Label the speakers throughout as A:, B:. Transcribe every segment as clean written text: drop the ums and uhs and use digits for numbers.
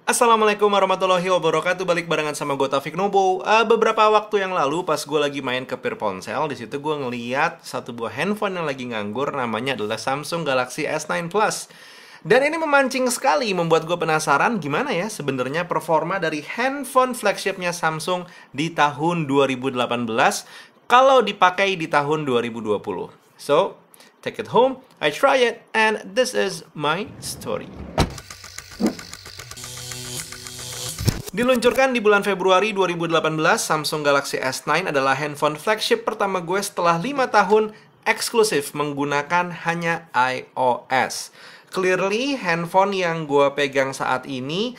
A: Assalamualaikum warahmatullahi wabarakatuh. Balik barengan sama gue Taufik Nobo. Beberapa waktu yang lalu pas gue lagi main ke Peer Ponsel, di situ gue ngeliat satu buah handphone yang lagi nganggur, namanya adalah Samsung Galaxy S9 Plus. Dan ini memancing sekali, membuat gue penasaran gimana ya sebenarnya performa dari handphone flagshipnya Samsung di tahun 2018 kalau dipakai di tahun 2020. So, take it home, I try it, and this is my story. Diluncurkan di bulan Februari 2018, Samsung Galaxy S9 adalah handphone flagship pertama gue setelah 5 tahun eksklusif menggunakan hanya iOS. Clearly, handphone yang gue pegang saat ini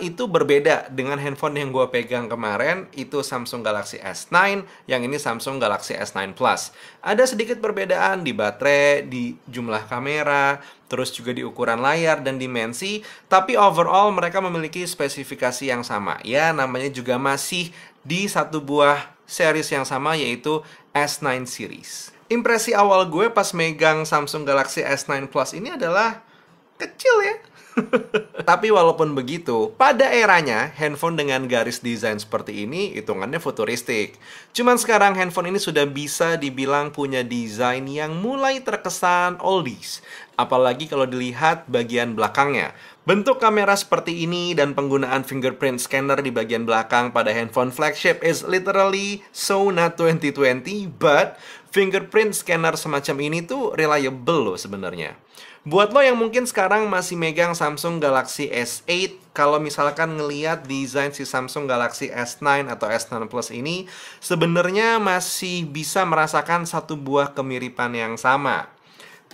A: itu berbeda dengan handphone yang gue pegang kemarin. Itu Samsung Galaxy S9, yang ini Samsung Galaxy S9 Plus. Ada sedikit perbedaan di baterai, di jumlah kamera, terus juga di ukuran layar dan dimensi, tapi overall mereka memiliki spesifikasi yang sama. Ya, namanya juga masih di satu buah series yang sama, yaitu S9 series. Impresi awal gue pas megang Samsung Galaxy S9 Plus ini adalah kecil ya. Tapi walaupun begitu, pada eranya handphone dengan garis desain seperti ini hitungannya futuristik. Cuman sekarang handphone ini sudah bisa dibilang punya desain yang mulai terkesan oldies. Apalagi kalau dilihat bagian belakangnya. Bentuk kamera seperti ini dan penggunaan fingerprint scanner di bagian belakang pada handphone flagship is literally so not 2020, but fingerprint scanner semacam ini tuh reliable loh sebenarnya. Buat lo yang mungkin sekarang masih megang Samsung Galaxy S8, kalau misalkan ngeliat desain si Samsung Galaxy S9 atau S9 Plus ini, sebenarnya masih bisa merasakan satu buah kemiripan yang sama.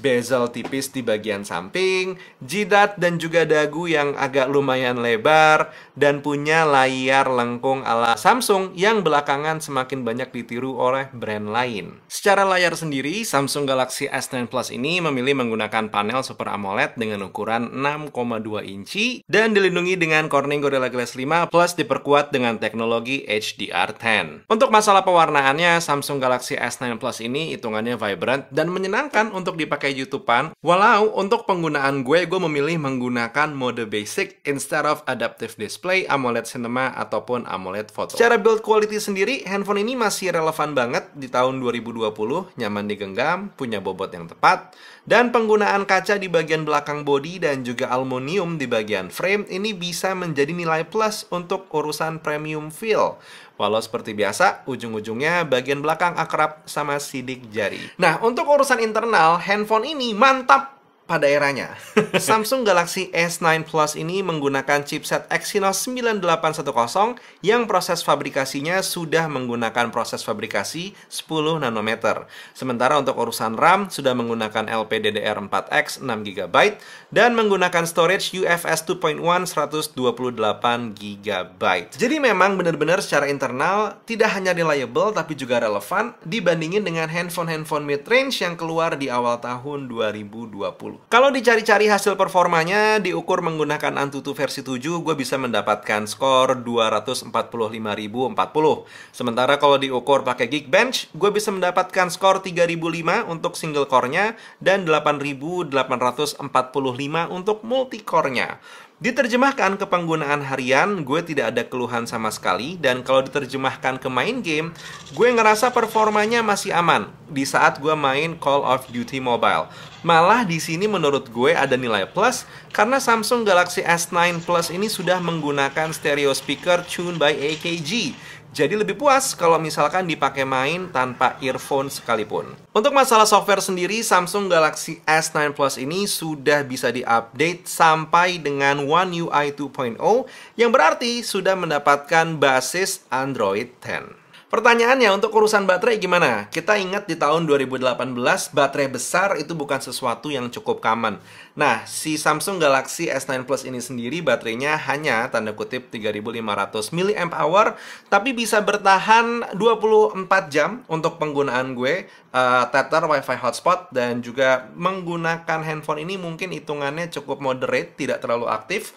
A: Bezel tipis di bagian samping, jidat dan juga dagu yang agak lumayan lebar, dan punya layar lengkung ala Samsung yang belakangan semakin banyak ditiru oleh brand lain. Secara layar sendiri, Samsung Galaxy S9 Plus ini memilih menggunakan panel Super AMOLED dengan ukuran 6,2 inci dan dilindungi dengan Corning Gorilla Glass 5 plus diperkuat dengan teknologi HDR10. Untuk masalah pewarnaannya, Samsung Galaxy S9 Plus ini hitungannya vibrant dan menyenangkan untuk dipakai YouTubean. Walau untuk penggunaan gue memilih menggunakan mode basic instead of adaptive display, AMOLED Cinema, ataupun AMOLED Photo. Secara build quality sendiri, handphone ini masih relevan banget di tahun 2020, nyaman digenggam, punya bobot yang tepat, dan penggunaan kaca di bagian belakang bodi dan juga aluminium di bagian frame ini bisa menjadi nilai plus untuk urusan premium feel. Walau seperti biasa, ujung-ujungnya bagian belakang akrab sama sidik jari. Nah, untuk urusan internal, handphone ini mantap pada eranya. Samsung Galaxy S9 Plus ini menggunakan chipset Exynos 9810 yang proses fabrikasinya sudah menggunakan proses fabrikasi 10 nanometer. Sementara untuk urusan RAM sudah menggunakan LPDDR4X 6GB dan menggunakan storage UFS 2.1 128GB. Jadi memang benar-benar secara internal tidak hanya reliable tapi juga relevan dibandingin dengan handphone-handphone mid-range yang keluar di awal tahun 2020. Kalau dicari-cari hasil performanya, diukur menggunakan Antutu versi 7, gue bisa mendapatkan skor 245.040. Sementara kalau diukur pakai Geekbench, gue bisa mendapatkan skor 3005 untuk single core-nya dan 8845 untuk multi core-nya. Diterjemahkan ke penggunaan harian, gue tidak ada keluhan sama sekali. Dan kalau diterjemahkan ke main game, gue ngerasa performanya masih aman di saat gue main Call of Duty Mobile. Malah di sini menurut gue ada nilai plus karena Samsung Galaxy S9 Plus ini sudah menggunakan stereo speaker tuned by AKG. Jadi lebih puas kalau misalkan dipakai main tanpa earphone sekalipun. Untuk masalah software sendiri, Samsung Galaxy S9 Plus ini sudah bisa diupdate sampai dengan One UI 2.0 yang berarti sudah mendapatkan basis Android 10. Pertanyaannya, untuk urusan baterai gimana? Kita ingat di tahun 2018, baterai besar itu bukan sesuatu yang cukup common. Nah, si Samsung Galaxy S9 Plus ini sendiri baterainya hanya, tanda kutip, 3500 mAh, tapi bisa bertahan 24 jam untuk penggunaan gue, tether, wifi hotspot, dan juga menggunakan handphone ini mungkin hitungannya cukup moderate, tidak terlalu aktif.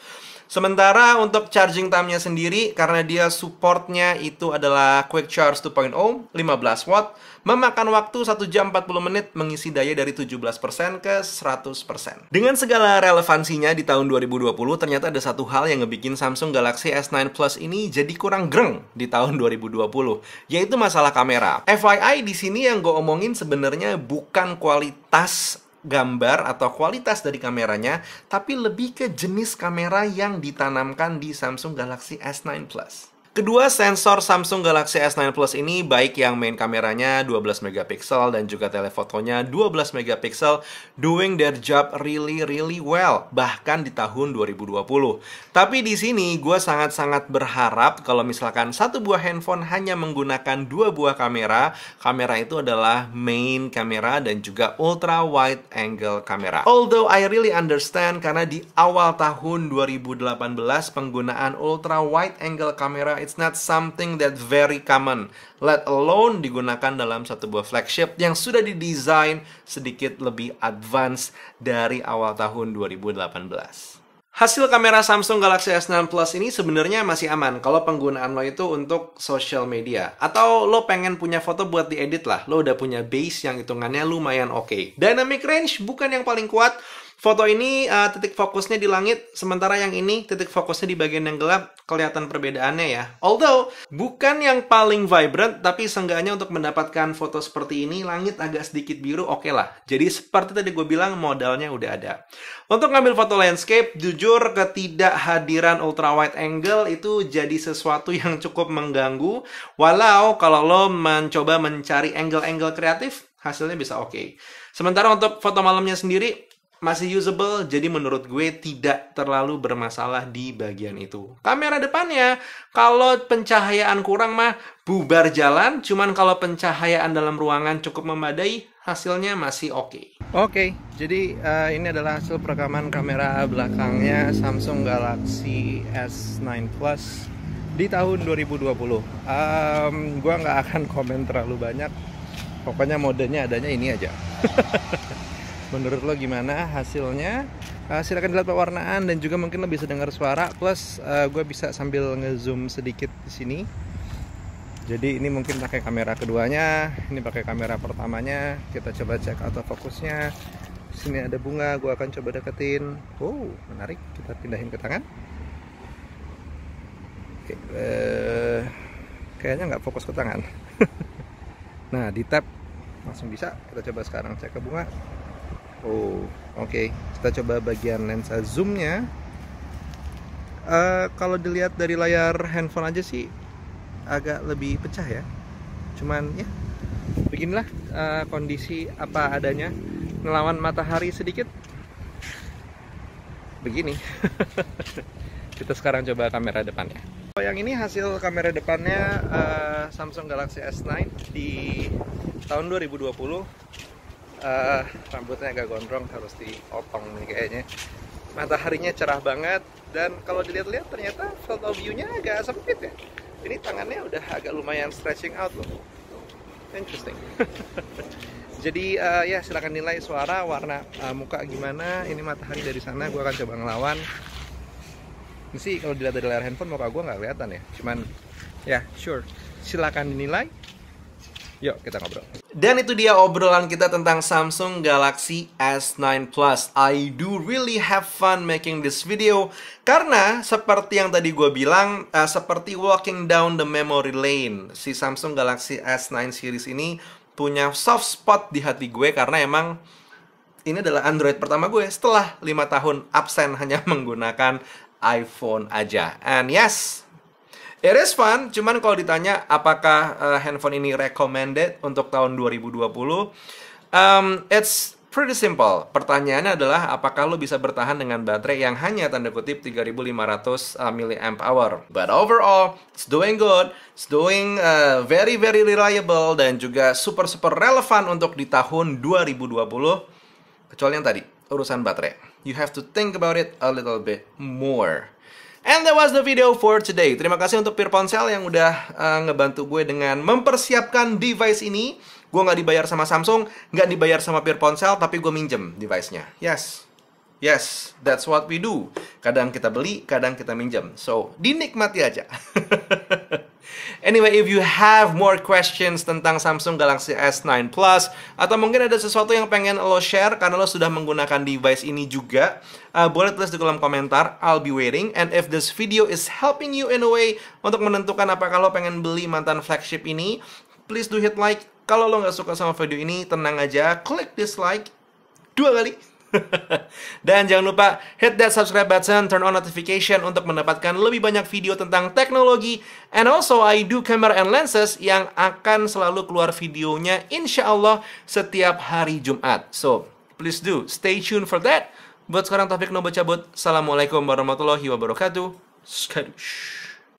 A: Sementara untuk charging time-nya sendiri, karena dia supportnya itu adalah Quick Charge 2.0, 15 watt, memakan waktu 1 jam 40 menit mengisi daya dari 17% ke 100%. Dengan segala relevansinya di tahun 2020, ternyata ada satu hal yang ngebikin Samsung Galaxy S9 Plus ini jadi kurang greng di tahun 2020, yaitu masalah kamera. FYI, di sini yang gue omongin sebenarnya bukan kualitas gambar atau kualitas dari kameranya, tapi lebih ke jenis kamera yang ditanamkan di Samsung Galaxy S9 Plus. Kedua sensor Samsung Galaxy S9 Plus ini, baik yang main kameranya 12 megapiksel dan juga telefotonya 12 megapiksel, doing their job really well, bahkan di tahun 2020. Tapi di sini gue sangat-sangat berharap kalau misalkan satu buah handphone hanya menggunakan dua buah kamera, kamera itu adalah main kamera dan juga ultra wide angle kamera. Although I really understand karena di awal tahun 2018 penggunaan ultra wide angle kamera it's not something that very common, let alone digunakan dalam satu buah flagship yang sudah didesain sedikit lebih advance dari awal tahun 2018. Hasil kamera Samsung Galaxy S9 Plus ini sebenarnya masih aman kalau penggunaan lo itu untuk social media. Atau lo pengen punya foto buat diedit lah, lo udah punya base yang hitungannya lumayan oke. Dynamic range bukan yang paling kuat. Foto ini titik fokusnya di langit, sementara yang ini titik fokusnya di bagian yang gelap, kelihatan perbedaannya ya. Although, bukan yang paling vibrant, tapi seenggaknya untuk mendapatkan foto seperti ini, langit agak sedikit biru, oke lah. Jadi seperti tadi gue bilang, modalnya udah ada. Untuk ngambil foto landscape, jujur ketidakhadiran ultra wide angle itu jadi sesuatu yang cukup mengganggu. Walau kalau lo mencoba mencari angle-angle kreatif, hasilnya bisa oke. Sementara untuk foto malamnya sendiri, masih usable, jadi menurut gue tidak terlalu bermasalah di bagian itu. Kamera depannya, kalau pencahayaan kurang mah bubar jalan, cuman kalau pencahayaan dalam ruangan cukup memadai, hasilnya masih oke. Oke, jadi ini adalah hasil perekaman kamera belakangnya Samsung Galaxy S9 Plus di tahun 2020. Gue nggak akan komen terlalu banyak, pokoknya modenya adanya ini aja. Menurut lo gimana hasilnya? Silahkan dilihat pewarnaan dan juga mungkin lo bisa dengar suara. Plus gue bisa sambil ngezoom sedikit di sini. Jadi ini mungkin pakai kamera keduanya, ini pakai kamera pertamanya. Kita coba cek autofocusnya. Sini ada bunga, gue akan coba deketin. Oh, menarik. Kita pindahin ke tangan. Oke, kayaknya nggak fokus ke tangan. Nah, di tab langsung bisa. Kita coba sekarang cek ke bunga. Oh, oke. Kita coba bagian lensa zoomnya. Kalau dilihat dari layar handphone aja sih agak lebih pecah ya. Cuman ya, beginilah kondisi apa adanya. Ngelawan matahari sedikit. Begini. Kita sekarang coba kamera depannya. Yang ini hasil kamera depannya Samsung Galaxy S9 di tahun 2020. Rambutnya agak gondrong, harus dipotong nih kayaknya. Mataharinya cerah banget, dan kalau dilihat-lihat ternyata field of view-nya agak sempit ya. Ini tangannya udah agak lumayan stretching out loh. Interesting. Jadi ya silahkan nilai suara, warna muka gimana. Ini matahari dari sana, gue akan coba ngelawan. Ini sih kalau dilihat dari layar handphone muka gue nggak kelihatan ya. Cuman ya sure, silahkan dinilai. Yuk kita ngobrol. Dan itu dia obrolan kita tentang Samsung Galaxy S9 Plus. I do really have fun making this video karena seperti yang tadi gue bilang, seperti walking down the memory lane. Si Samsung Galaxy S9 series ini punya soft spot di hati gue karena emang ini adalah Android pertama gue setelah 5 tahun absen hanya menggunakan iPhone aja. And yes, it is fun, cuman kalau ditanya apakah handphone ini recommended untuk tahun 2020, it's pretty simple. Pertanyaannya adalah apakah lo bisa bertahan dengan baterai yang hanya tanda kutip 3500 mAh. But overall, it's doing good, it's doing very reliable dan juga super relevan untuk di tahun 2020. Kecuali yang tadi, urusan baterai. You have to think about it a little bit more. And that was the video for today. Terima kasih untuk Pir Ponsel yang udah ngebantu gue dengan mempersiapkan device ini. Gue nggak dibayar sama Samsung, nggak dibayar sama Pir Ponsel, tapi gue minjem device-nya. Yes, Yes, that's what we do. Kadang kita beli, kadang kita minjem. So, dinikmati aja. Anyway, if you have more questions tentang Samsung Galaxy S9 Plus, atau mungkin ada sesuatu yang pengen lo share karena lo sudah menggunakan device ini juga, boleh tulis di kolom komentar. I'll be waiting. And if this video is helping you in a way untuk menentukan apakah lo pengen beli mantan flagship ini, please do hit like. Kalau lo nggak suka sama video ini, tenang aja, klik dislike 2 kali. Dan jangan lupa hit that subscribe button, turn on notification untuk mendapatkan lebih banyak video tentang teknologi. And also I do camera and lenses yang akan selalu keluar videonya insya Allah setiap hari Jumat. So please do stay tuned for that. Buat sekarang Taufik Nobo cabut. Assalamualaikum warahmatullahi wabarakatuh. Skadush.